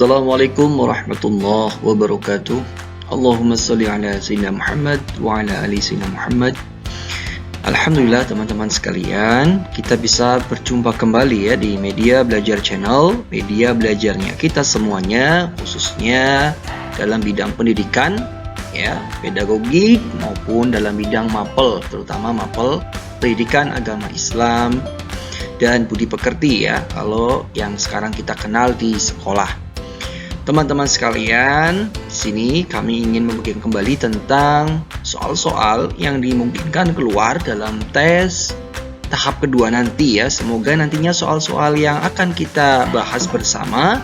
Assalamualaikum warahmatullahi wabarakatuh. Allahumma salli ala Sayyidina Muhammad wa ala ali Sayyidina Muhammad. Alhamdulillah teman-teman sekalian, kita bisa berjumpa kembali ya di Media Belajar Channel, media belajarnya kita semuanya, khususnya dalam bidang pendidikan ya, pedagogik maupun dalam bidang mapel, terutama mapel pendidikan agama Islam dan budi pekerti ya, kalau yang sekarang kita kenal di sekolah. Teman-teman sekalian, di sini kami ingin membagikan kembali tentang soal-soal yang dimungkinkan keluar dalam tes tahap kedua nanti ya. Semoga nantinya soal-soal yang akan kita bahas bersama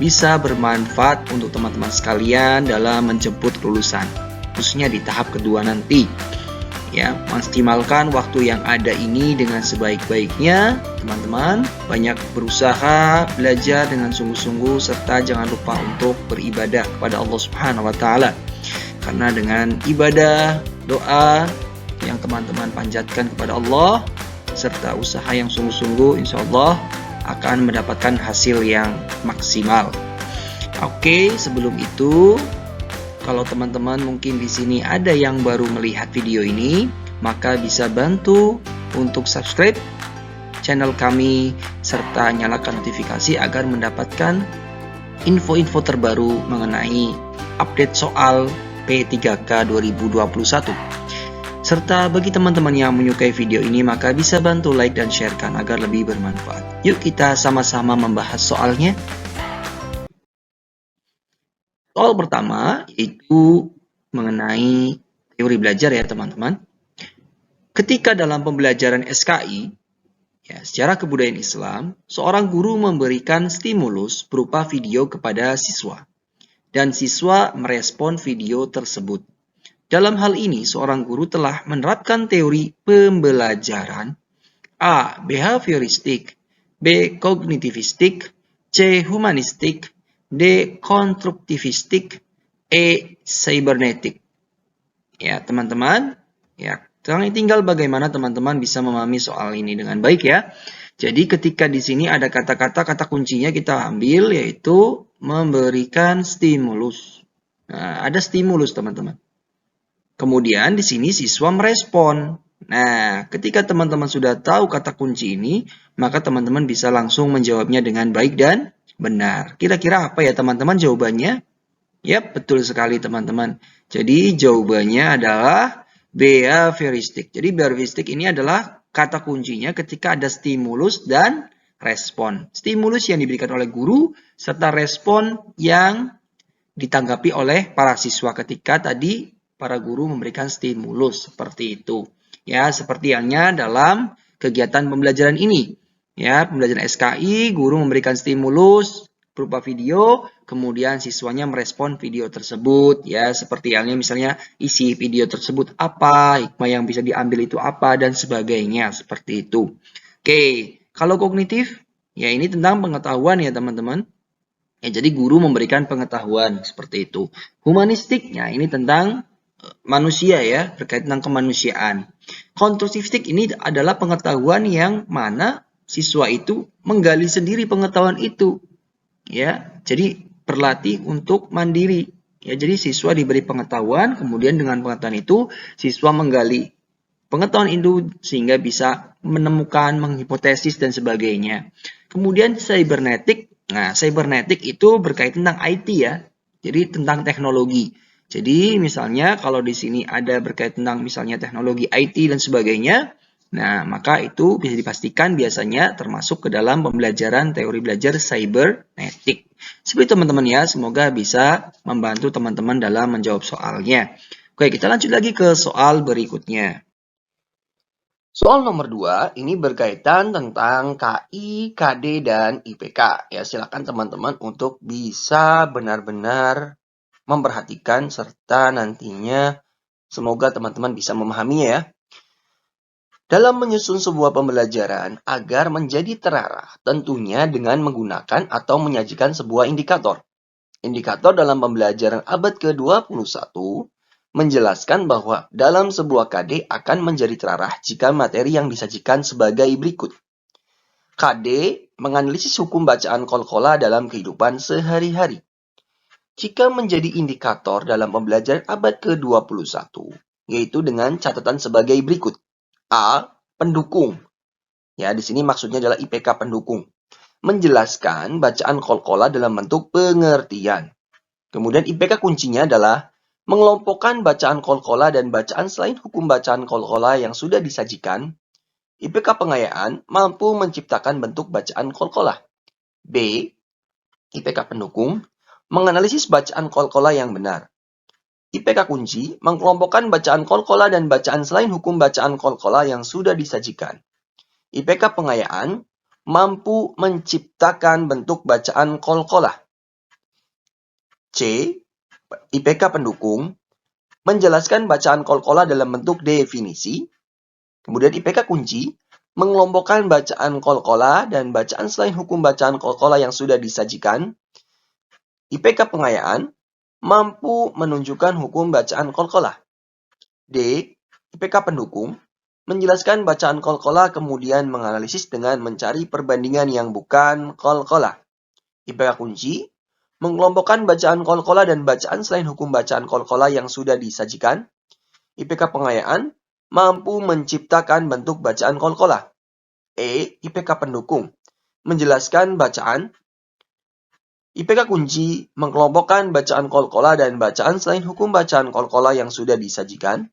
bisa bermanfaat untuk teman-teman sekalian dalam menjemput kelulusan, khususnya di tahap kedua nanti. Ya, maksimalkan waktu yang ada ini dengan sebaik-baiknya, teman-teman. Banyak berusaha, belajar dengan sungguh-sungguh, serta jangan lupa untuk beribadah kepada Allah Subhanahu wa Ta'ala. Karena dengan ibadah, doa yang teman-teman panjatkan kepada Allah, serta usaha yang sungguh-sungguh, insya Allah akan mendapatkan hasil yang maksimal. Oke, sebelum itu, kalau teman-teman mungkin di sini ada yang baru melihat video ini, maka bisa bantu untuk subscribe channel kami serta nyalakan notifikasi agar mendapatkan info-info terbaru mengenai update soal P3K 2021. Serta bagi teman-teman yang menyukai video ini, maka bisa bantu like dan sharekan agar lebih bermanfaat. Yuk kita sama-sama membahas soalnya. Soal pertama yaitu mengenai teori belajar ya teman-teman. Ketika dalam pembelajaran SKI, ya, secara kebudayaan Islam, seorang guru memberikan stimulus berupa video kepada siswa. Dan siswa merespon video tersebut. Dalam hal ini, seorang guru telah menerapkan teori pembelajaran A. Behavioristik, B. Kognitivistik, C. Humanistik, D. Konstruktivistik, E. Cybernetik. Ya, teman-teman, ya, sekarang tinggal bagaimana teman-teman bisa memahami soal ini dengan baik ya. Jadi ketika di sini ada kata kuncinya kita ambil yaitu memberikan stimulus. Nah, ada stimulus teman-teman. Kemudian di sini siswa merespon. Nah, ketika teman-teman sudah tahu kata kunci ini, maka teman-teman bisa langsung menjawabnya dengan baik dan benar. Kira-kira apa ya teman-teman jawabannya? Yap, betul sekali teman-teman. Jadi jawabannya adalah behavioristik. Jadi behavioristik ini adalah kata kuncinya ketika ada stimulus dan respon. Stimulus yang diberikan oleh guru serta respon yang ditanggapi oleh para siswa ketika tadi para guru memberikan stimulus seperti itu. Ya, seperti halnya dalam kegiatan pembelajaran ini. Ya, pembelajaran SKI, guru memberikan stimulus berupa video, kemudian siswanya merespon video tersebut. Ya, seperti halnya misalnya isi video tersebut apa, hikmah yang bisa diambil itu apa, dan sebagainya. Seperti itu. Oke, kalau kognitif, ya ini tentang pengetahuan ya teman-teman. Ya, jadi guru memberikan pengetahuan seperti itu. Humanistik, ya ini tentang manusia ya, berkaitan tentang kemanusiaan. Konstruktivistik ini adalah pengetahuan yang mana siswa itu menggali sendiri pengetahuan itu. Ya, jadi berlatih untuk mandiri. Ya, jadi siswa diberi pengetahuan, kemudian dengan pengetahuan itu siswa menggali pengetahuan itu sehingga bisa menemukan, menghipotesis dan sebagainya. Kemudian cybernetik. Nah, cybernetik itu berkaitan tentang IT ya. Jadi tentang teknologi. Jadi misalnya kalau di sini ada berkaitan tentang misalnya teknologi IT dan sebagainya, nah maka itu bisa dipastikan biasanya termasuk ke dalam pembelajaran teori belajar cybernetik. Seperti teman-teman ya, semoga bisa membantu teman-teman dalam menjawab soalnya. Oke, kita lanjut lagi ke soal berikutnya. Soal nomor 2 ini berkaitan tentang KI, KD, dan IPK. Ya, silakan teman-teman untuk bisa benar-benar memperhatikan serta nantinya semoga teman-teman bisa memahaminya ya. Dalam menyusun sebuah pembelajaran agar menjadi terarah, tentunya dengan menggunakan atau menyajikan sebuah indikator. Indikator dalam pembelajaran abad ke-21 menjelaskan bahwa dalam sebuah KD akan menjadi terarah jika materi yang disajikan sebagai berikut. KD menganalisis hukum bacaan qalqalah dalam kehidupan sehari-hari. Jika menjadi indikator dalam pembelajaran abad ke-21, yaitu dengan catatan sebagai berikut. A. Pendukung. Ya, di sini maksudnya adalah IPK pendukung. Menjelaskan bacaan qalqalah dalam bentuk pengertian. Kemudian IPK kuncinya adalah mengelompokkan bacaan qalqalah dan bacaan selain hukum bacaan qalqalah yang sudah disajikan. IPK pengayaan mampu menciptakan bentuk bacaan qalqalah. B. IPK pendukung menganalisis bacaan qalqalah yang benar. IPK kunci mengelompokkan bacaan qalqalah dan bacaan selain hukum bacaan qalqalah yang sudah disajikan. IPK pengayaan mampu menciptakan bentuk bacaan qalqalah. C. IPK pendukung menjelaskan bacaan qalqalah dalam bentuk definisi. Kemudian IPK kunci mengelompokkan bacaan qalqalah dan bacaan selain hukum bacaan qalqalah yang sudah disajikan. IPK pengayaan mampu menunjukkan hukum bacaan qalqalah. D. IPK pendukung menjelaskan bacaan qalqalah kemudian menganalisis dengan mencari perbandingan yang bukan qalqalah. IPK kunci mengelompokkan bacaan qalqalah dan bacaan selain hukum bacaan qalqalah yang sudah disajikan. IPK pengayaan mampu menciptakan bentuk bacaan qalqalah. E. IPK pendukung menjelaskan bacaan. IPK kunci mengelompokkan bacaan qalqalah dan bacaan selain hukum bacaan qalqalah yang sudah disajikan.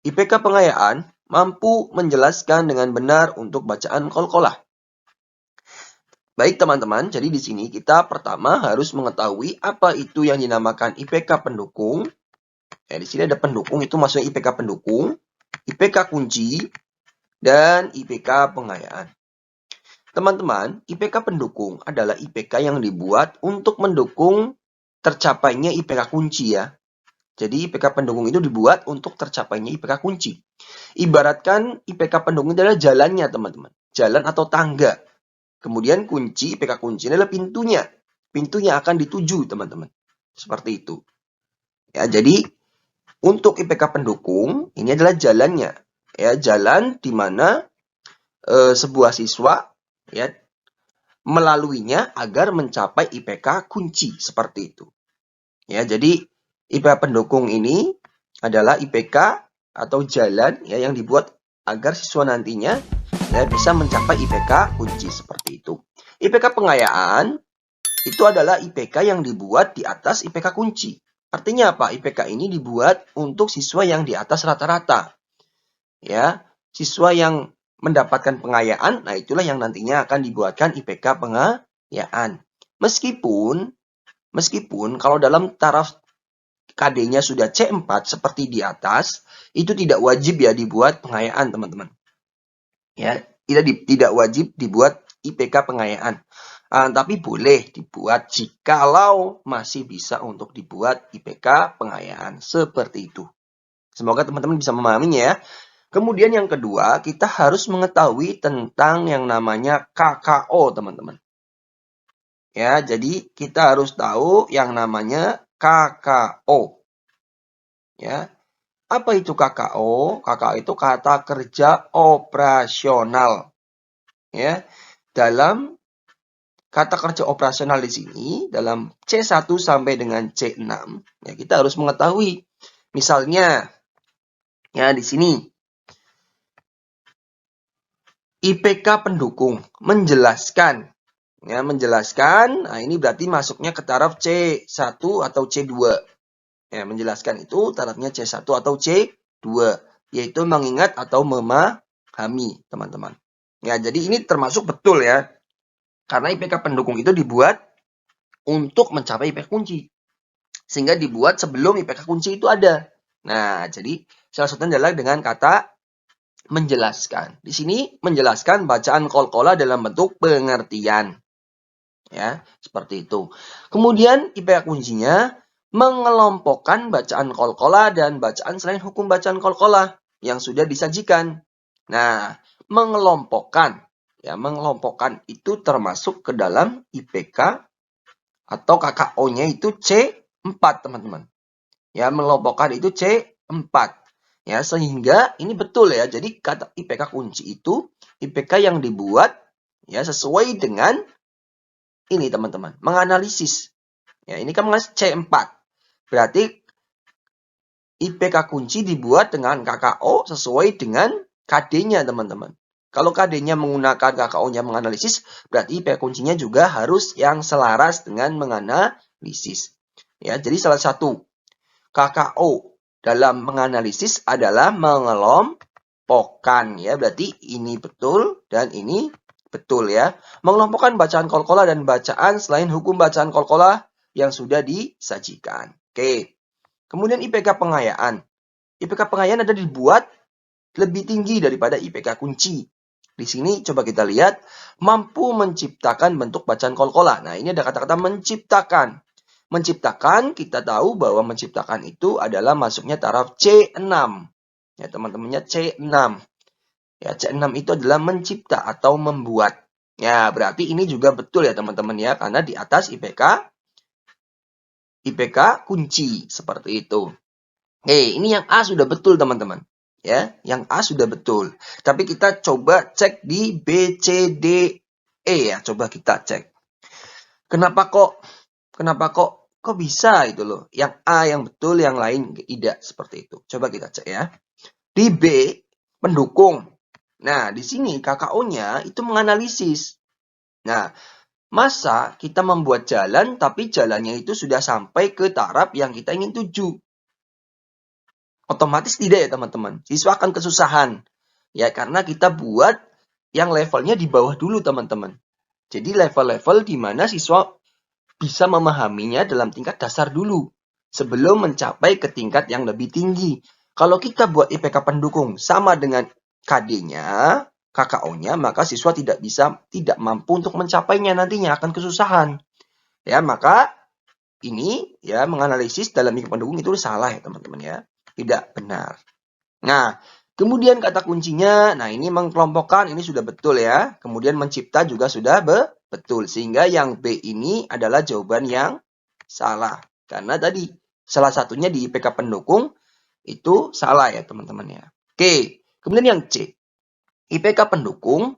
IPK pengayaan mampu menjelaskan dengan benar untuk bacaan qalqalah. Baik teman-teman, jadi di sini kita pertama harus mengetahui apa itu yang dinamakan IPK pendukung. Ya, di sini ada pendukung, itu maksudnya IPK pendukung, IPK kunci, dan IPK pengayaan. Teman-teman, IPK pendukung adalah IPK yang dibuat untuk mendukung tercapainya IPK kunci ya. Jadi IPK pendukung itu dibuat untuk tercapainya IPK kunci. Ibaratkan IPK pendukung adalah jalannya teman-teman. Jalan atau tangga. Kemudian kunci, IPK kunci adalah pintunya. Pintunya akan dituju teman-teman. Seperti itu. Ya, jadi untuk IPK pendukung, ini adalah jalannya. Ya, jalan di mana sebuah siswa ya melaluinya agar mencapai IPK kunci seperti itu. Ya, jadi IPK pendukung ini adalah IPK atau jalan ya yang dibuat agar siswa nantinya ya bisa mencapai IPK kunci seperti itu. IPK pengayaan itu adalah IPK yang dibuat di atas IPK kunci. Artinya apa? IPK ini dibuat untuk siswa yang di atas rata-rata. Ya, siswa yang mendapatkan pengayaan, nah itulah yang nantinya akan dibuatkan IPK pengayaan. Meskipun kalau dalam taraf KD-nya sudah C4 seperti di atas, itu tidak wajib ya dibuat pengayaan, teman-teman. Ya, tidak wajib dibuat IPK pengayaan. Tapi boleh dibuat jikalau masih bisa untuk dibuat IPK pengayaan. Seperti itu. Semoga teman-teman bisa memahaminya ya. Kemudian yang kedua, kita harus mengetahui tentang yang namanya KKO, teman-teman. Ya, jadi kita harus tahu yang namanya KKO. Ya. Apa itu KKO? KKO itu kata kerja operasional. Ya. Dalam kata kerja operasional di sini, dalam C1 sampai dengan C6, ya kita harus mengetahui. Misalnya, ya di sini, IPK pendukung, menjelaskan. Ya, menjelaskan, nah ini berarti masuknya ke taraf C1 atau C2. Ya, menjelaskan itu tarafnya C1 atau C2, yaitu mengingat atau memahami, teman-teman. Ya, jadi ini termasuk betul ya. Karena IPK pendukung itu dibuat untuk mencapai IPK kunci. Sehingga dibuat sebelum IPK kunci itu ada. Nah, jadi salah satunya adalah dengan kata menjelaskan. Di sini menjelaskan bacaan qalqalah dalam bentuk pengertian. Ya, seperti itu. Kemudian IPK kuncinya mengelompokkan bacaan qalqalah dan bacaan selain hukum bacaan qalqalah yang sudah disajikan. Nah, mengelompokkan itu termasuk ke dalam IPK atau KKO-nya itu C4, teman-teman. Ya, mengelompokkan itu C4. Ya, sehingga ini betul ya. Jadi kata IPK kunci itu IPK yang dibuat Ya, sesuai dengan ini teman-teman, menganalisis. Ya, ini kan C4. Berarti IPK kunci dibuat dengan KKO sesuai dengan KD-nya teman-teman. Kalau KD-nya menggunakan KKO-nya menganalisis, berarti IPK kuncinya juga harus yang selaras dengan menganalisis. Ya, jadi salah satu KKO dalam menganalisis adalah mengelompokkan ya. Berarti ini betul dan ini betul ya. Mengelompokkan bacaan kolkolah dan bacaan selain hukum bacaan kolkolah yang sudah disajikan. Oke. Kemudian IPK pengayaan. IPK pengayaan ada dibuat lebih tinggi daripada IPK kunci. Di sini coba kita lihat, mampu menciptakan bentuk bacaan kolkolah. Nah, ini ada kata-kata menciptakan. Menciptakan, kita tahu bahwa menciptakan itu adalah masuknya taraf C6. Ya, teman-temannya C6. Ya, C6 itu adalah mencipta atau membuat. Ya, berarti ini juga betul ya teman-teman ya, karena di atas IPK kunci seperti itu. Oke, ini yang A sudah betul teman-teman. Ya, yang A sudah betul. Tapi kita coba cek di B, C, D, E ya. Coba kita cek. Kenapa kok bisa itu loh. Yang A yang betul, yang lain tidak seperti itu. Coba kita cek ya. Di B, pendukung. Nah, di sini KKO-nya itu menganalisis. Nah, masa kita membuat jalan tapi jalannya itu sudah sampai ke taraf yang kita ingin tuju? Otomatis tidak ya teman-teman. Siswa akan kesusahan. Ya karena kita buat yang levelnya di bawah dulu teman-teman. Jadi level-level di mana siswa bisa memahaminya dalam tingkat dasar dulu. Sebelum mencapai ke tingkat yang lebih tinggi. Kalau kita buat IPK pendukung sama dengan KD-nya, KKO-nya, maka siswa tidak mampu untuk mencapainya nantinya akan kesusahan. Ya, maka ini ya menganalisis dalam IPK pendukung itu salah ya teman-teman ya. Tidak benar. Nah, kemudian kata kuncinya, nah ini mengkelompokkan, ini sudah betul ya. Kemudian mencipta juga sudah betul. Sehingga yang B ini adalah jawaban yang salah. Karena tadi salah satunya di IPK pendukung itu salah ya teman-teman ya. Oke, kemudian yang C. IPK pendukung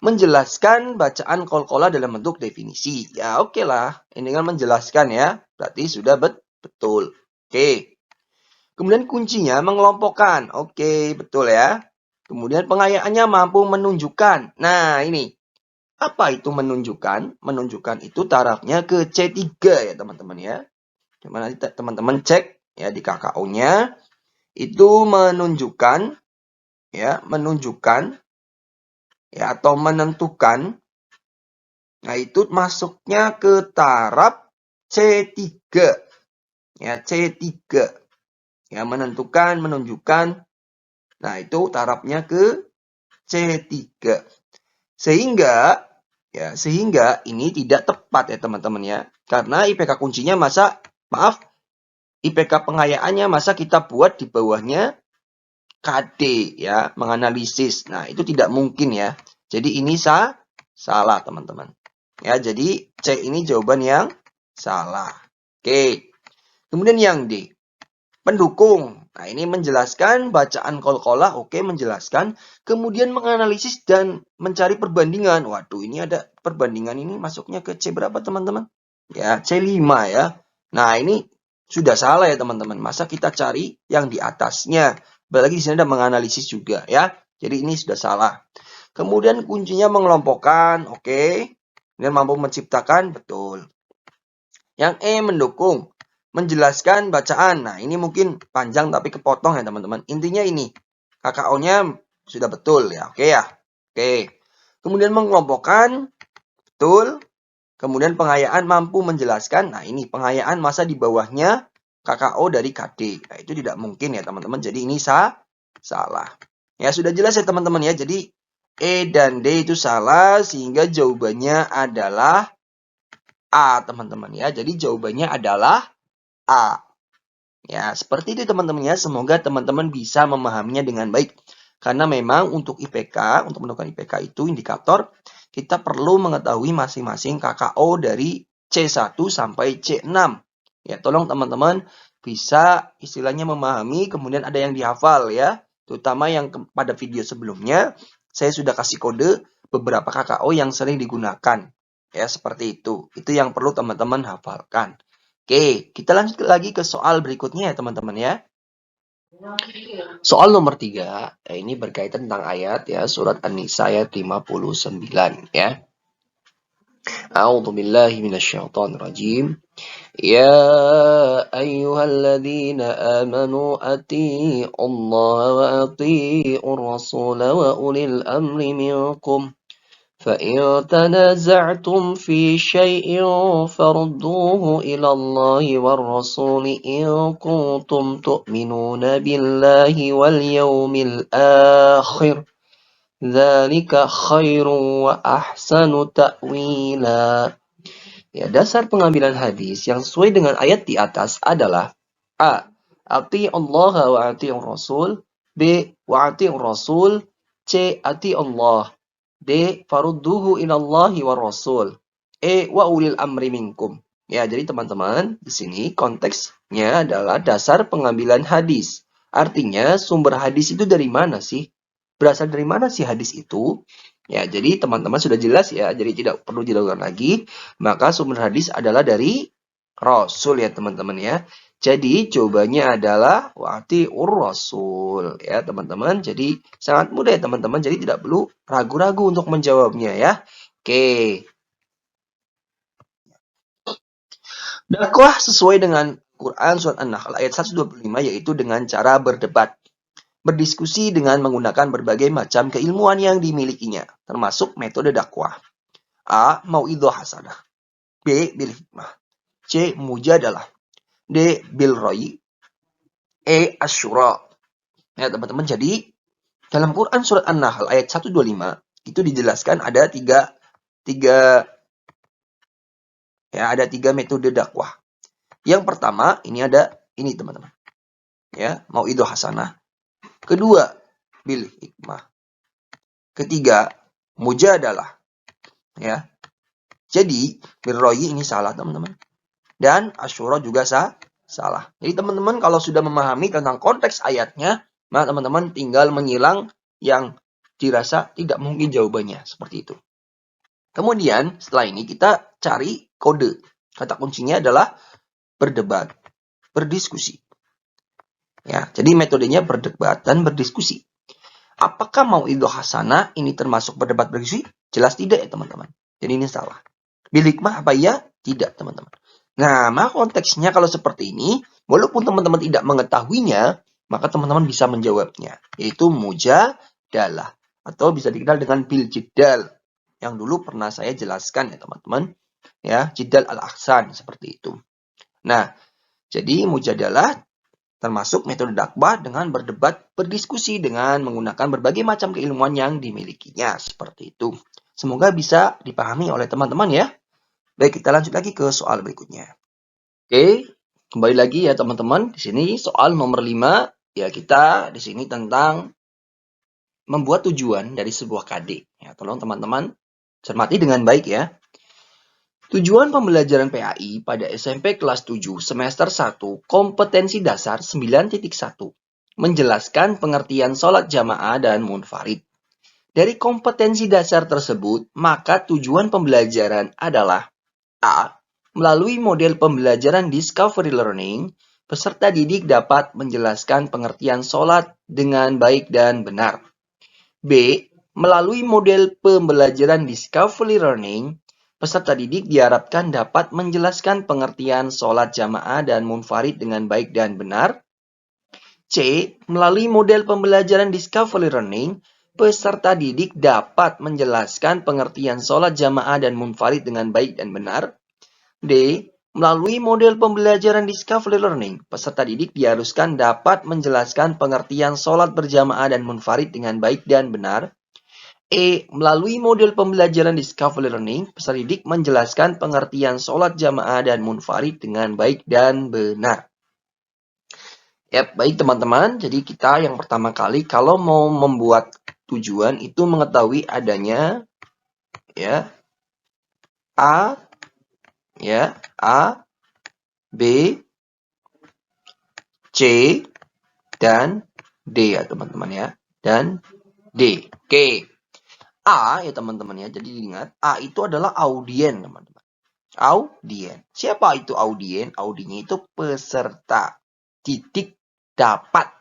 menjelaskan bacaan kolkolah dalam bentuk definisi. Ya oke lah, ini kan menjelaskan ya. Berarti sudah betul. Oke. Kemudian kuncinya mengelompokkan. Oke, betul ya. Kemudian pengayaannya mampu menunjukkan. Nah, ini. Apa itu menunjukkan? Menunjukkan itu tarafnya ke C3 ya, teman-teman ya. Gimana teman-teman cek ya di KKO-nya. Itu menunjukkan ya, atau menentukan. Nah, itu masuknya ke taraf C3. Ya, C3. Ya, menentukan, menunjukkan. Nah, itu tarafnya ke C3. Sehingga ini tidak tepat ya teman-teman ya. Karena IPK kuncinya IPK pengayaannya masa kita buat di bawahnya KD ya, menganalisis. Nah, itu tidak mungkin ya. Jadi ini salah teman-teman. Ya, jadi C ini jawaban yang salah. Oke. Kemudian yang D. Pendukung. Nah, ini menjelaskan bacaan kolkolah, oke, menjelaskan. Kemudian menganalisis dan mencari perbandingan. Waduh, ini ada perbandingan ini masuknya ke C berapa, teman-teman? Ya, C5 ya. Nah, ini sudah salah ya, teman-teman. Masa kita cari yang di atasnya? Apalagi di sini ada menganalisis juga ya. Jadi ini sudah salah. Kemudian kuncinya mengelompokkan, oke. Kemudian mampu menciptakan, betul. Yang E mendukung. Menjelaskan bacaan. Nah, ini mungkin panjang tapi kepotong ya, teman-teman. Intinya ini. KKO-nya sudah betul ya. Oke ya. Oke. Kemudian mengelompokkan. Betul. Kemudian pengayaan mampu menjelaskan. Nah, ini pengayaan masa di bawahnya KKO dari KD. Nah, itu tidak mungkin ya, teman-teman. Jadi ini salah. Ya, sudah jelas ya, teman-teman ya. Jadi E dan D itu salah sehingga jawabannya adalah A, teman-teman ya. Jadi jawabannya adalah A. Ya, seperti itu teman-teman ya. Semoga teman-teman bisa memahaminya dengan baik. Karena memang untuk IPK, untuk menentukan IPK itu indikator, kita perlu mengetahui masing-masing KKO dari C1 sampai C6. Ya, tolong teman-teman bisa istilahnya memahami, kemudian ada yang dihafal ya. Terutama yang pada video sebelumnya, saya sudah kasih kode beberapa KKO yang sering digunakan. Ya, seperti itu. Itu yang perlu teman-teman hafalkan. Oke, kita lanjut lagi ke soal berikutnya ya teman-teman ya. Soal nomor 3, ini berkaitan tentang ayat ya, surat An-Nisa ayat 59 ya. A'udzu billahi minasyaitonir rajim. Ya ayyuhalladzina amanu atii'u Allah wa atii'ur rasul wa ulil amri minkum. فإن تنازعتم في شيء فردوه إلى الله والرسول إن كنتم تؤمنون بالله واليوم الآخر ذلك خير وأحسن تأويلا. Ya, dasar pengambilan hadis yang sesuai dengan ayat di atas adalah A. Ati Allah wa ati Rasul. B. Wa ati Rasul. C. Ati Allah. D. Farudduhu ilallahi wa rasul. E. Wa ulil amri minkum. Ya, jadi teman-teman, di sini konteksnya adalah dasar pengambilan hadis. Artinya, sumber hadis itu dari mana sih? Berasal dari mana sih hadis itu? Ya, jadi teman-teman sudah jelas ya, jadi tidak perlu dilakukan lagi. Maka sumber hadis adalah dari Rasul ya teman-teman ya. Jadi jawabannya adalah wa'ati rasul ya teman-teman. Jadi sangat mudah ya teman-teman. Jadi tidak perlu ragu-ragu untuk menjawabnya ya. Oke. Dakwah sesuai dengan Quran surat An-Nahl ayat 125 yaitu dengan cara berdebat. Berdiskusi dengan menggunakan berbagai macam keilmuan yang dimilikinya, termasuk metode dakwah. A. Mau'idhah hasanah. B. Bil hikmah. C. Mujadalah. D. Bil royi. E. Asyura. Ya teman-teman, jadi dalam Quran surat An-Nahl ayat 125 itu dijelaskan ada tiga metode dakwah. Yang pertama ini ada ini teman-teman. Ya, mau'idhah hasanah. Kedua, bil hikmah. Ketiga, mujadalah. Ya. Jadi, bil royi ini salah teman-teman. Dan asyura juga salah. Jadi teman-teman kalau sudah memahami tentang konteks ayatnya, maka teman-teman tinggal menyilang yang dirasa tidak mungkin jawabannya. Seperti itu. Kemudian setelah ini kita cari kode. Kata kuncinya adalah berdebat, berdiskusi. Ya, jadi metodenya berdebat dan berdiskusi. Apakah mau'idhah hasanah ini termasuk berdebat berdiskusi? Jelas tidak ya teman-teman. Jadi ini salah. Bil hikmah apa ya? Tidak teman-teman. Nah, maka konteksnya kalau seperti ini, walaupun teman-teman tidak mengetahuinya, maka teman-teman bisa menjawabnya, yaitu mujadalah atau bisa dikenal dengan bil jidal yang dulu pernah saya jelaskan ya teman-teman, ya jidal al-ahsan seperti itu. Nah, jadi mujadalah termasuk metode dakwah dengan berdebat, berdiskusi dengan menggunakan berbagai macam keilmuan yang dimilikinya seperti itu. Semoga bisa dipahami oleh teman-teman ya. Baik, kita lanjut lagi ke soal berikutnya. Oke, kembali lagi ya teman-teman. Di sini soal nomor 5, ya kita di sini tentang membuat tujuan dari sebuah KD. Ya, tolong teman-teman cermati dengan baik ya. Tujuan pembelajaran PAI pada SMP kelas 7 semester 1 kompetensi dasar 9.1 menjelaskan pengertian sholat jamaah dan munfarid. Dari kompetensi dasar tersebut, maka tujuan pembelajaran adalah A. Melalui model pembelajaran Discovery Learning, peserta didik dapat menjelaskan pengertian sholat dengan baik dan benar. B. Melalui model pembelajaran Discovery Learning, peserta didik diharapkan dapat menjelaskan pengertian sholat jamaah dan munfarid dengan baik dan benar. C. Melalui model pembelajaran Discovery Learning, peserta didik dapat menjelaskan pengertian sholat jamaah dan munfarid dengan baik dan benar. D. Melalui model pembelajaran Discovery Learning, peserta didik diharuskan dapat menjelaskan pengertian sholat berjamaah dan munfarid dengan baik dan benar. E. Melalui model pembelajaran Discovery Learning, peserta didik menjelaskan pengertian sholat jamaah dan munfarid dengan baik dan benar. Ya, baik teman-teman. Jadi kita yang pertama kali kalau mau membuat tujuan itu mengetahui adanya ya A, B, C, dan D ya teman-teman ya. Dan D. Oke. A ya teman-teman ya. Jadi diingat, A itu adalah audien teman-teman. Audien. Siapa itu audien? Audiennya itu peserta didik dapat.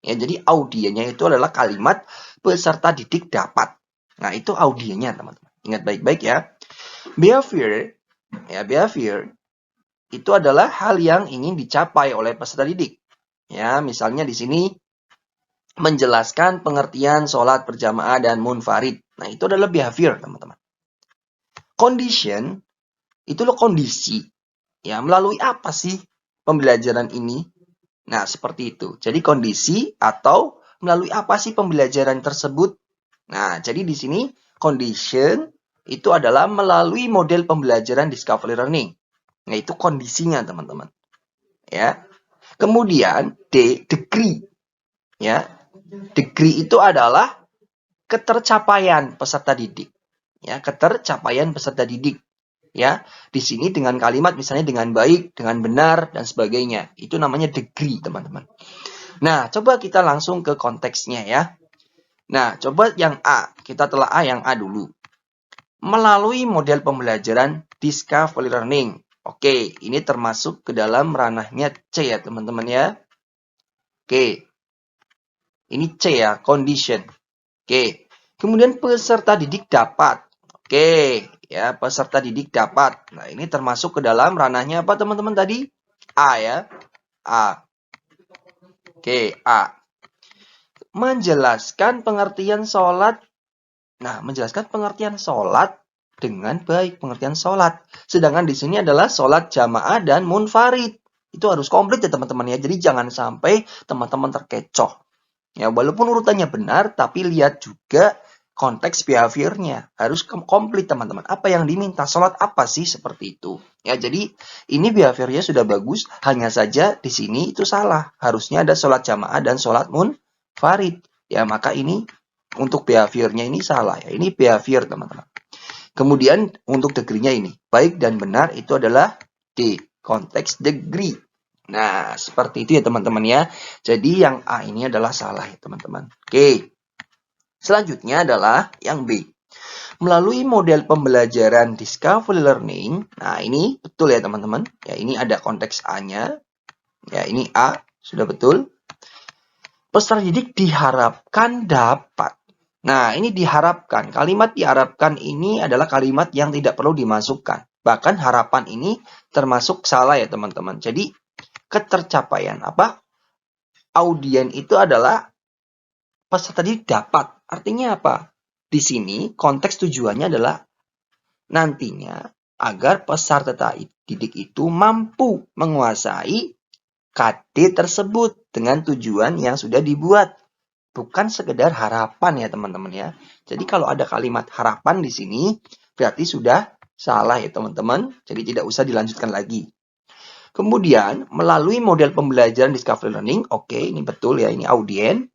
Ya, jadi audiennya itu adalah kalimat peserta didik dapat. Nah, itu audiennya teman-teman. Ingat baik-baik ya. Behavior, ya behavior itu adalah hal yang ingin dicapai oleh peserta didik. Ya, misalnya di sini menjelaskan pengertian sholat berjamaah dan munfarid. Nah, itu adalah behavior, teman-teman. Condition, itu loh kondisi. Ya, melalui apa sih pembelajaran ini? Nah, seperti itu. Jadi kondisi atau melalui apa sih pembelajaran tersebut? Nah, jadi di sini condition itu adalah melalui model pembelajaran discovery learning. Nah, itu kondisinya, teman-teman. Ya. Kemudian D, degree. Ya. Degree itu adalah ketercapaian peserta didik. Ya, ketercapaian peserta didik. Ya, di sini dengan kalimat misalnya dengan baik, dengan benar dan sebagainya. Itu namanya degree, teman-teman. Nah, coba kita langsung ke konteksnya ya. Nah, coba yang A. Kita telah yang A dulu. Melalui model pembelajaran discovery learning. Oke, ini termasuk ke dalam ranahnya C ya, teman-teman ya. Oke. Ini C ya, condition. Oke. Kemudian peserta didik dapat. Oke, ya, peserta didik dapat. Nah, ini termasuk ke dalam ranahnya apa, teman-teman tadi? A ya. A. Oke, A. Menjelaskan pengertian sholat. Nah, menjelaskan pengertian sholat dengan baik. Pengertian sholat. Sedangkan di sini adalah sholat jamaah dan munfarid. Itu harus komplit ya teman-teman ya. Jadi jangan sampai teman-teman terkecoh. Ya, walaupun urutannya benar, tapi lihat juga konteks behaviornya. Harus komplit teman-teman. Apa yang diminta? Sholat apa sih? Seperti itu. Ya, jadi ini behaviornya sudah bagus. Hanya saja di sini itu salah. Harusnya ada sholat jamaah dan sholat munfarid. Ya, maka ini untuk behaviornya ini salah. Ya, ini behavior teman-teman. Kemudian untuk degree-nya ini. Baik dan benar itu adalah D. Konteks degree. Nah, seperti itu ya teman-teman ya. Jadi yang A ini adalah salah ya teman-teman. Oke. Selanjutnya adalah yang B. Melalui model pembelajaran discovery learning. Nah, ini betul ya teman-teman. Ya, ini ada konteks A-nya. Ya, ini A. Sudah betul. Peserta didik diharapkan dapat. Nah, ini diharapkan. Kalimat diharapkan ini adalah kalimat yang tidak perlu dimasukkan. Bahkan harapan ini termasuk salah ya teman-teman. Jadi, ketercapaian apa? Audien itu adalah peserta didik dapat. Artinya apa? Di sini konteks tujuannya adalah nantinya agar peserta didik itu mampu menguasai KD tersebut dengan tujuan yang sudah dibuat. Bukan sekedar harapan ya teman-teman ya. Jadi kalau ada kalimat harapan di sini berarti sudah salah ya teman-teman. Jadi tidak usah dilanjutkan lagi. Kemudian melalui model pembelajaran discovery learning, oke ini betul ya, ini audien.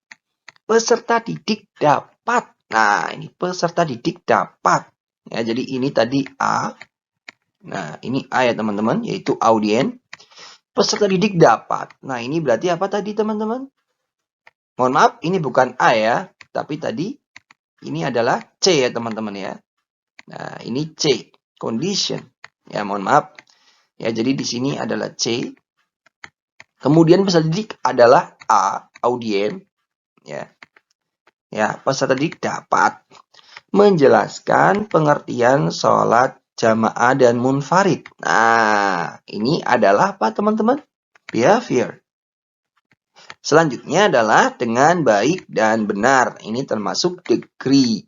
Peserta didik dapat. Nah, ini peserta didik dapat. Ya, jadi ini tadi A. Nah, ini A ya teman-teman, yaitu audien. Peserta didik dapat. Nah, ini berarti apa tadi teman-teman? Mohon maaf, ini bukan A ya, tapi tadi ini adalah C ya teman-teman ya. Nah, ini C, condition. Ya, mohon maaf. Ya, jadi di sini adalah C. Kemudian peserta didik adalah A, audien. Ya. Ya, peserta didik dapat menjelaskan pengertian sholat jamaah dan munfarid. Nah, ini adalah apa teman-teman? Behavior. Selanjutnya adalah dengan baik dan benar. Ini termasuk degree.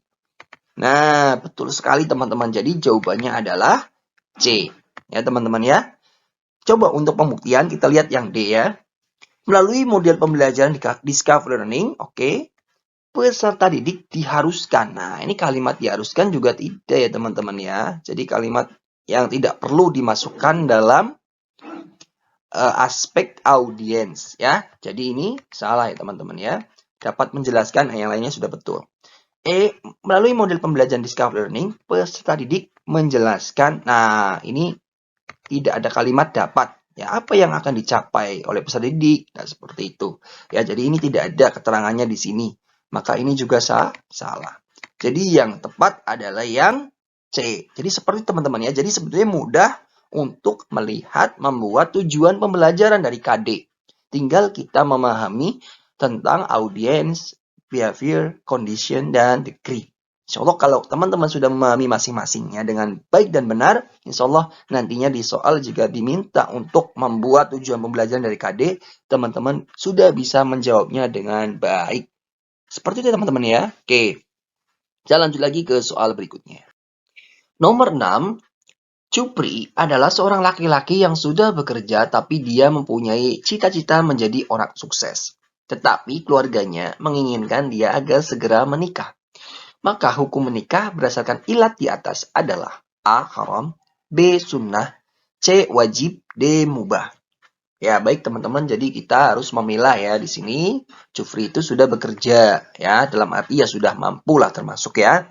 Nah, betul sekali teman-teman. Jadi jawabannya adalah C. Ya teman-teman ya. Coba untuk pembuktian kita lihat yang D ya. Melalui model pembelajaran discovery learning, oke. Peserta didik diharuskan. Nah, ini kalimat diharuskan juga tidak ya teman-teman ya. Jadi kalimat yang tidak perlu dimasukkan dalam aspek audiens ya. Jadi ini salah ya teman-teman ya. Dapat menjelaskan, yang lainnya sudah betul. E, melalui model pembelajaran discovery learning, peserta didik menjelaskan. Nah, ini tidak ada kalimat dapat. Ya, apa yang akan dicapai oleh peserta didik? Nah, seperti itu. Ya, jadi ini tidak ada keterangannya di sini. Maka ini juga salah. Jadi yang tepat adalah yang C. Jadi seperti teman-teman ya. Jadi sebetulnya mudah untuk melihat, membuat tujuan pembelajaran dari KD. Tinggal kita memahami tentang audience, behavior, condition, dan degree. Insya Allah kalau teman-teman sudah memahami masing-masingnya dengan baik dan benar, insya Allah nantinya di soal jika diminta untuk membuat tujuan pembelajaran dari KD, teman-teman sudah bisa menjawabnya dengan baik. Seperti itu teman-teman ya. Oke, kita lanjut lagi ke soal berikutnya. Nomor 6, Cupri adalah seorang laki-laki yang sudah bekerja tapi dia mempunyai cita-cita menjadi orang sukses. Tetapi keluarganya menginginkan dia agar segera menikah. Maka hukum menikah berdasarkan ilat di atas adalah A. Haram, B. Sunnah, C. Wajib, D. Mubah. Ya, baik teman-teman, jadi kita harus memilah ya di sini. Cupri itu sudah bekerja ya, dalam arti ya sudah mampu lah termasuk ya.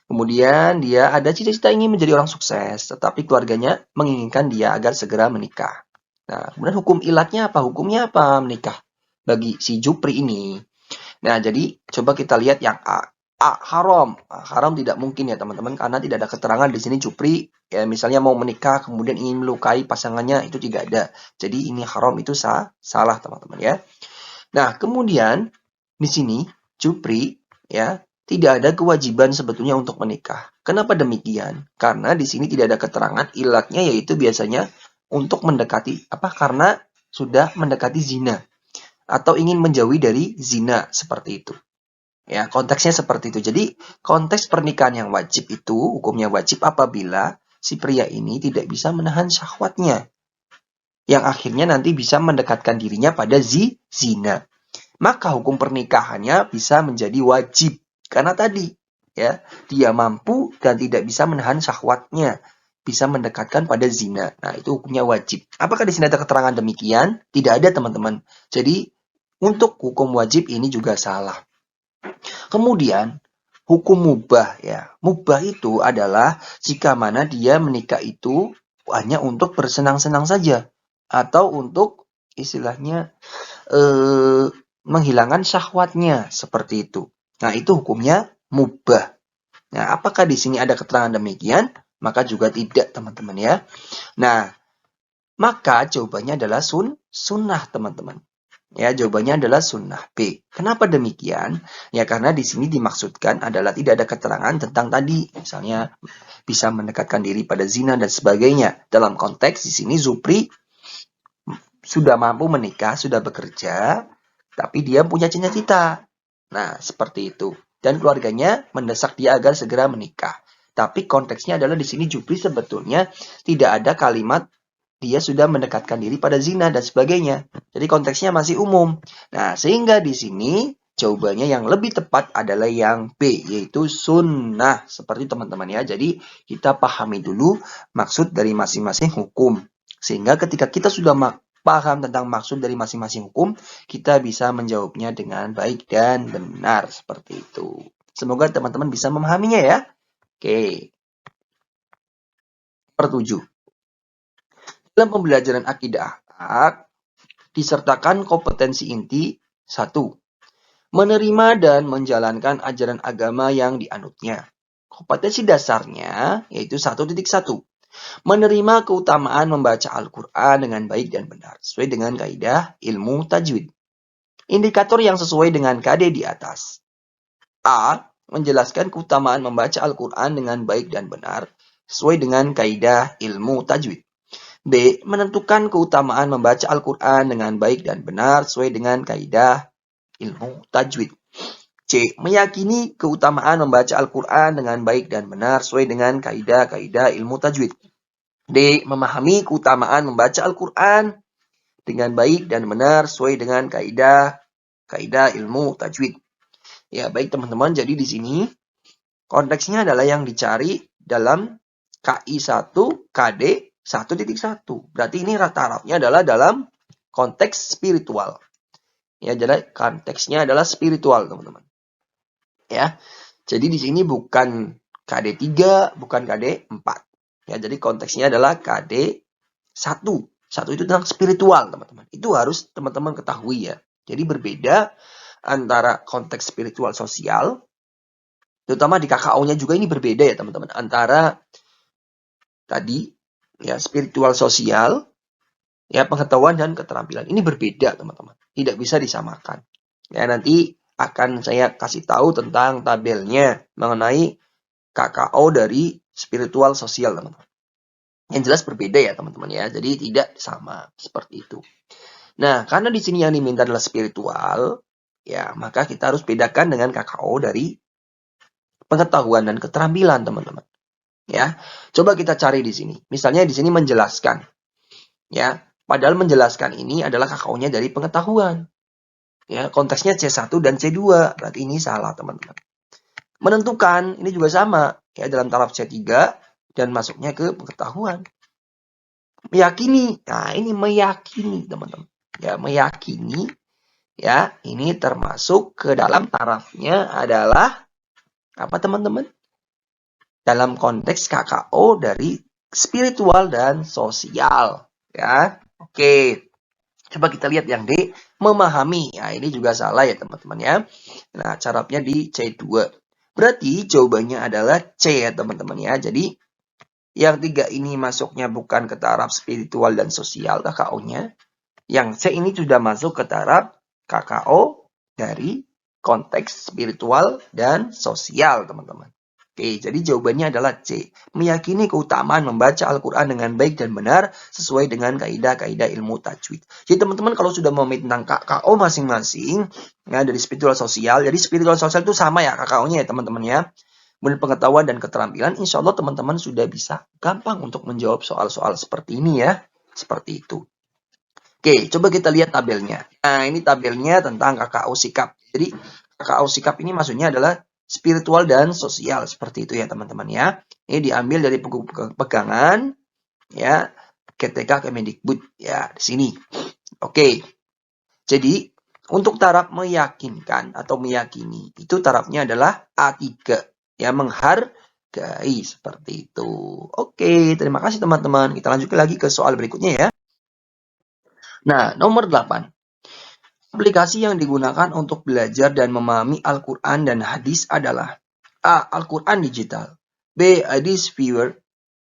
Kemudian dia ada cita-cita ingin menjadi orang sukses, tetapi keluarganya menginginkan dia agar segera menikah. Nah, kemudian hukum ilatnya apa? Hukumnya apa menikah bagi si Jupri ini? Nah, jadi coba kita lihat yang A. A. Haram. Haram tidak mungkin ya teman-teman, karena tidak ada keterangan di sini Jupri ya misalnya mau menikah kemudian ingin melukai pasangannya, itu tidak ada. Jadi ini haram, itu salah teman-teman ya. Nah, kemudian di sini Jupri ya tidak ada kewajiban sebetulnya untuk menikah. Kenapa demikian? Karena di sini tidak ada keterangan ilatnya, yaitu biasanya untuk mendekati apa? Karena sudah mendekati zina atau ingin menjauhi dari zina, seperti itu. Ya, konteksnya seperti itu. Jadi, konteks pernikahan yang wajib itu hukumnya wajib apabila si pria ini tidak bisa menahan syahwatnya, yang akhirnya nanti bisa mendekatkan dirinya pada zina. Maka hukum pernikahannya bisa menjadi wajib. Karena tadi, ya, dia mampu dan tidak bisa menahan syahwatnya, bisa mendekatkan pada zina. Nah, itu hukumnya wajib. Apakah di sini ada keterangan demikian? Tidak ada, teman-teman. Jadi, untuk hukum wajib ini juga salah. Kemudian, hukum mubah ya. Mubah itu adalah jika mana dia menikah itu hanya untuk bersenang-senang saja, atau untuk istilahnya menghilangkan syahwatnya, seperti itu. Nah, itu hukumnya mubah. Nah, apakah di sini ada keterangan demikian? Maka juga tidak, teman-teman ya. Nah, maka jawabannya adalah sunnah, teman-teman. Ya, jawabannya adalah sunnah B. Kenapa demikian? Ya, karena di sini dimaksudkan adalah tidak ada keterangan tentang tadi, misalnya bisa mendekatkan diri pada zina dan sebagainya. Dalam konteks di sini Zupri sudah mampu menikah, sudah bekerja, tapi dia punya cita-cita. Nah, seperti itu. Dan keluarganya mendesak dia agar segera menikah. Tapi konteksnya adalah di sini Jupri sebetulnya tidak ada kalimat dia sudah mendekatkan diri pada zina dan sebagainya. Jadi konteksnya masih umum. Nah, sehingga di sini jawabannya yang lebih tepat adalah yang B, yaitu sunnah. Seperti teman-teman ya. Jadi kita pahami dulu maksud dari masing-masing hukum. Sehingga ketika kita sudah paham tentang maksud dari masing-masing hukum, kita bisa menjawabnya dengan baik dan benar. Seperti itu. Semoga teman-teman bisa memahaminya ya. Oke. Nomor 7. Dalam pembelajaran akidah akhlak, disertakan kompetensi inti 1. Menerima dan menjalankan ajaran agama yang dianutnya. Kompetensi dasarnya yaitu 1.1. Menerima keutamaan membaca Al-Quran dengan baik dan benar, sesuai dengan kaidah ilmu tajwid. Indikator yang sesuai dengan KD di atas. A. Menjelaskan keutamaan membaca Al-Quran dengan baik dan benar, sesuai dengan kaidah ilmu tajwid. B. Menentukan keutamaan membaca Al-Quran dengan baik dan benar sesuai dengan kaidah ilmu tajwid. C. Meyakini keutamaan membaca Al-Quran dengan baik dan benar sesuai dengan kaidah-kaidah ilmu tajwid. D. Memahami keutamaan membaca Al-Quran dengan baik dan benar sesuai dengan kaidah ilmu tajwid. Ya, baik teman-teman, jadi di sini konteksnya adalah yang dicari dalam KI 1 KD 1.1. Berarti ini rata-ratanya adalah dalam konteks spiritual. Ya, jadi konteksnya adalah spiritual, teman-teman. Ya. Jadi di sini bukan KD 3, bukan KD 4. Ya, jadi konteksnya adalah KD 1. 1 itu tentang spiritual, teman-teman. Itu harus teman-teman ketahui ya. Jadi berbeda antara konteks spiritual sosial Terutama di KKO-nya juga ini berbeda ya teman-teman. Antara tadi ya spiritual sosial, ya pengetahuan dan keterampilan. Ini berbeda teman-teman. Tidak bisa disamakan. Ya nanti akan saya kasih tahu tentang tabelnya mengenai KKO dari spiritual sosial teman-teman. Yang jelas berbeda ya teman-teman ya. Jadi tidak sama seperti itu. Nah, karena di sini yang diminta adalah spiritual, ya maka kita harus bedakan dengan KKO dari pengetahuan dan keterampilan, teman-teman. Ya, coba kita cari di sini. Misalnya di sini menjelaskan, ya. Padahal menjelaskan ini adalah KKO-nya dari pengetahuan. Ya, konteksnya C1 dan C2. Berarti ini salah, teman-teman. Menentukan ini juga sama, ya dalam taraf C3 dan masuknya ke pengetahuan. Meyakini. Nah, ini meyakini, teman-teman. Ya, meyakini, ya, ini termasuk ke dalam tarafnya adalah apa, teman-teman? Dalam konteks KKO dari spiritual dan sosial, ya. Oke. Coba kita lihat yang D, memahami. Nah, ini juga salah ya, teman-teman ya. Nah, caranya di C2. Berarti jawabannya adalah C ya, teman-teman ya. Jadi yang 3 ini masuknya bukan ke taraf spiritual dan sosial KKO-nya. Yang C ini sudah masuk ke taraf KKO dari konteks spiritual dan sosial, teman-teman. Oke, jadi jawabannya adalah C. Meyakini keutamaan membaca Al-Quran dengan baik dan benar sesuai dengan kaidah-kaidah ilmu tajwid. Jadi teman-teman kalau sudah mau tentang KKO masing-masing, ya dari spiritual sosial, jadi spiritual sosial itu sama ya KKO-nya ya teman-teman ya. Kemudian pengetahuan dan keterampilan, insya Allah teman-teman sudah bisa gampang untuk menjawab soal-soal seperti ini ya. Seperti itu. Oke, coba kita lihat tabelnya. Nah, ini tabelnya tentang KKO sikap. Jadi, KKO sikap ini maksudnya adalah spiritual dan sosial. Seperti itu ya, teman-teman ya. Ini diambil dari pegangan, ya, KTK Kemendikbud, ya, di sini. Oke, jadi, untuk taraf meyakinkan atau meyakini, itu tarafnya adalah A3. Ya, menghargai. Seperti itu. Oke, terima kasih teman-teman. Kita lanjut lagi ke soal berikutnya ya. Nah, nomor 8. Aplikasi yang digunakan untuk belajar dan memahami Al-Quran dan hadis adalah A. Al-Quran digital, B. Hadis viewer,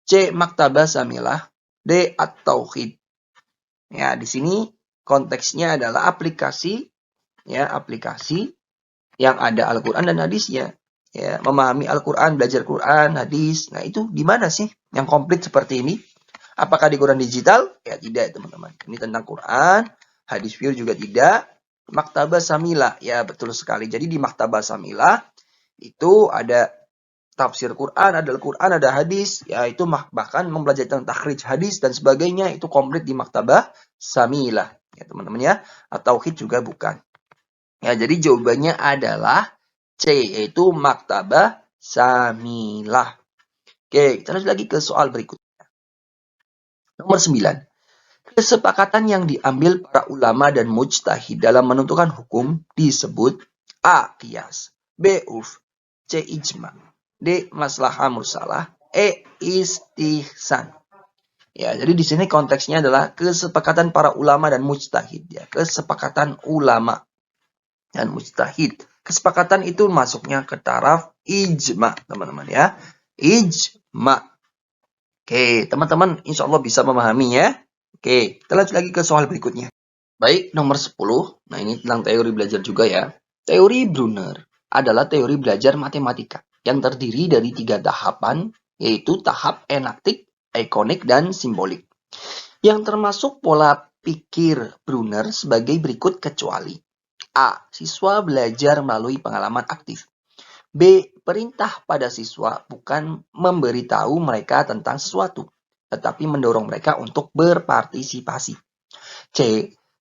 C. Maktabah Samilah, D. At-Tauhid. Ya, di sini konteksnya adalah aplikasi, ya, aplikasi yang ada Al-Quran dan hadisnya. Ya, memahami Al-Quran, belajar Quran, hadis. Nah, itu di mana sih yang komplit seperti ini? Apakah di Quran digital? Ya, tidak, teman-teman. Ini tentang Quran, hadis viewer juga tidak. Maktabah Samilah, ya betul sekali. Jadi di Maktabah Samilah itu ada tafsir Quran, ada Al-Quran, ada hadis, ya itu bahkan mempelajari tentang takhrij hadis dan sebagainya itu komplit di Maktabah Samilah, ya teman-teman ya. At-Tauhid juga bukan. Ya, jadi jawabannya adalah C, yaitu Maktabah Samilah. Oke, kita lanjut lagi ke soal berikutnya. Nomor 9. Kesepakatan yang diambil para ulama dan mujtahid dalam menentukan hukum disebut A. Qiyas, B. Urf, C. Ijma, D. Maslahah mursalah, E. Istihsan. Ya, jadi di sini konteksnya adalah kesepakatan para ulama dan mujtahid. Ya, kesepakatan ulama dan mujtahid. Kesepakatan itu masuknya ke taraf ijma, teman-teman ya. Ijma. Oke, teman-teman insya Allah bisa memahami ya. Oke, kita lanjut lagi ke soal berikutnya. Baik, nomor 10. Nah, ini tentang teori belajar juga ya. Teori Brunner adalah teori belajar matematika yang terdiri dari 3 tahapan, yaitu tahap enaktik, ikonik, dan simbolik. Yang termasuk pola pikir Brunner sebagai berikut kecuali A. Siswa belajar melalui pengalaman aktif. B. Perintah pada siswa bukan memberitahu mereka tentang sesuatu, tetapi mendorong mereka untuk berpartisipasi. C.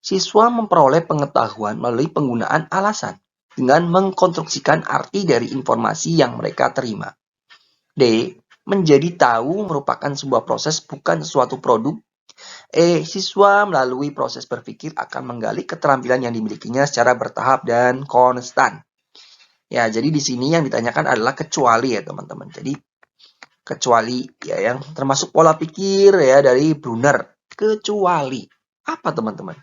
Siswa memperoleh pengetahuan melalui penggunaan alasan dengan mengkonstruksikan arti dari informasi yang mereka terima. D. Menjadi tahu merupakan sebuah proses bukan sesuatu produk. E. Siswa melalui proses berpikir akan menggali keterampilan yang dimilikinya secara bertahap dan konstan. Ya, jadi di sini yang ditanyakan adalah kecuali ya teman-teman. Jadi kecuali ya yang termasuk pola pikir ya dari Brunner. Kecuali apa teman-teman?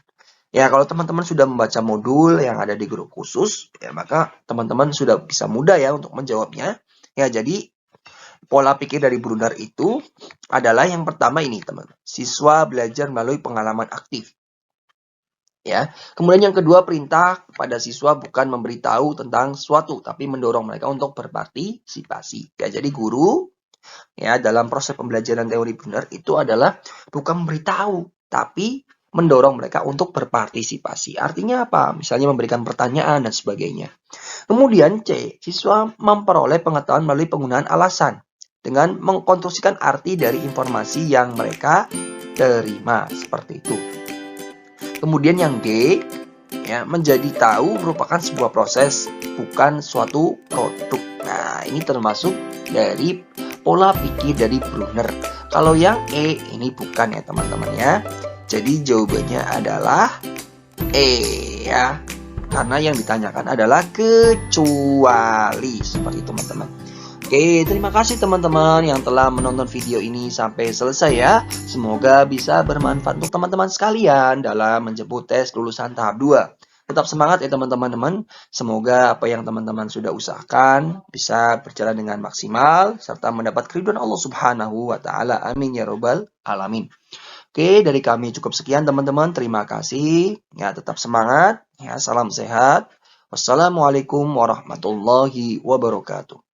Ya kalau teman-teman sudah membaca modul yang ada di grup khusus, ya maka teman-teman sudah bisa mudah ya untuk menjawabnya. Ya, jadi pola pikir dari Brunner itu adalah yang pertama ini, teman. Siswa belajar melalui pengalaman aktif. Ya. Kemudian yang kedua, perintah kepada siswa bukan memberitahu tentang sesuatu, tapi mendorong mereka untuk berpartisipasi. Ya, jadi guru ya dalam proses pembelajaran teori Brunner itu adalah bukan memberitahu, tapi mendorong mereka untuk berpartisipasi. Artinya apa? Misalnya memberikan pertanyaan dan sebagainya. Kemudian C, siswa memperoleh pengetahuan melalui penggunaan alasan dengan mengkonstruksikan arti dari informasi yang mereka terima, seperti itu. Kemudian yang D, ya, menjadi tahu merupakan sebuah proses, bukan suatu produk. Nah, ini termasuk dari pola pikir dari Brunner. Kalau yang E, ini bukan ya teman-teman ya. Jadi jawabannya adalah E ya. Karena yang ditanyakan adalah kecuali. Seperti itu teman-teman. Oke, terima kasih teman-teman yang telah menonton video ini sampai selesai ya. Semoga bisa bermanfaat untuk teman-teman sekalian dalam menjemput tes lulusan tahap 2. Tetap semangat ya teman-teman. Semoga apa yang teman-teman sudah usahakan bisa berjalan dengan maksimal serta mendapat keridhaan Allah Subhanahu wa taala. Amin ya robbal alamin. Oke, dari kami cukup sekian teman-teman. Terima kasih. Ya, tetap semangat. Ya, salam sehat. Wassalamualaikum warahmatullahi wabarakatuh.